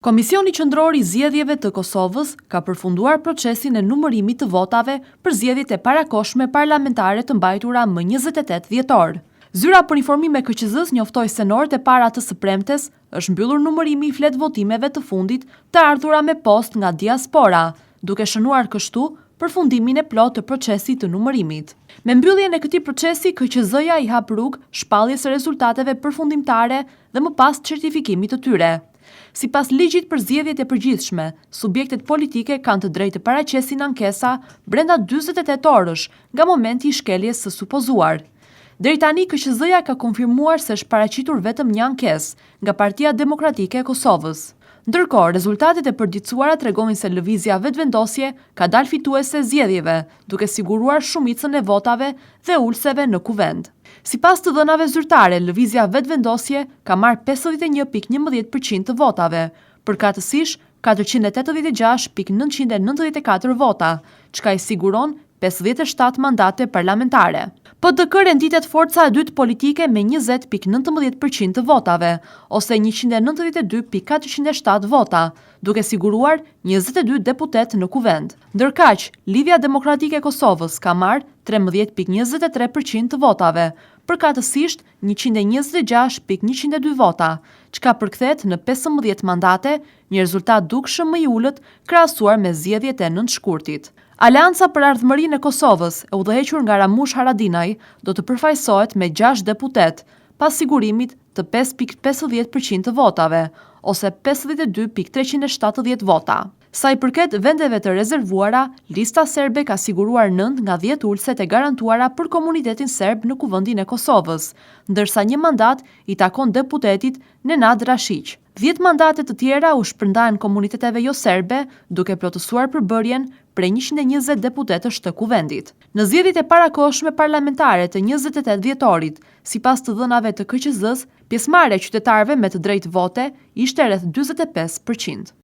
Komisioni Qendror i Zgjedhjeve të Kosovës ka përfunduar procesin e numërimit të votave për zgjedhjet e parakohshme parlamentare të mbajtura më 28 dhjetor. Zyra për informime KQZ-s njoftoi se në orët e para të së premtes është mbyllur numërimi i flet votimeve të fundit të ardhura me post nga diaspora, duke shënuar kështu përfundimin e plotë të procesit të numërimit. Me mbylljen e këtij procesi, KQZ-ja i hap rrugë shpalljes së rezultateve përfundimtare dhe më pas certifikimit të tyre. Sipas ligjit për zgjedhjet e përgjithshme, subjektet politike kanë të drejtë të paraqesin ankesa brenda 48 orësh nga momenti i shkeljes së supozuar. Deri tani KQZ-ja ka konfirmuar se është paraqitur vetëm një ankesë nga Partia Demokratike e Kosovës. Ndërkohë, rezultatet e përditësuara tregojnë se lëvizja Vetëvendosje ka dalë fituese zgjedhjeve, duke siguruar shumicën e votave dhe ulseve në kuvend. Sipas të dhënave zyrtare, lëvizja Vetëvendosje ka marrë 51.11% të votave, përkatësisht 486.994 vota, çka i siguron 57 mandate parlamentare. PDK renditet forca e dytë politike me 20.19% të votave, ose 192.407 vota, duke siguruar 22 deputet në kuvend. Ndërkaq, Lidhja Demokratike e Kosovës ka marrë 13.23% të votave, përkatësisht 126.102 vota, çka përkthet në 15 mandate, një rezultat dukshëm më i ulët krahasuar me zgjedhjet e nëntshkurtit. Aleanca për Ardhmërinë e Kosovës, e udhëhequr nga Ramush Haradinaj, do të përfaqësohet me 6 deputet, pas sigurimit të 5.50% të votave, ose 52.370 vota. Sa i përket vendeve të rezervuara, lista serbe ka siguruar 9 nga 10 ulset e garantuara për komunitetin serb në kuvendin e Kosovës, ndërsa një mandat i takon deputetit Nenad Rashiq. 10 mandate të tjera u shpërndahen komuniteteve jo serbe, duke plotësuar përbërjen prej 120 deputetësh të kuvendit. Në zgjedhjet e parakohshme parlamentare të 28 dhjetorit, sipas të dhënave të KQZ-s, pjesëmarrja e qytetarëve me të drejtë vote ishte rreth 45%.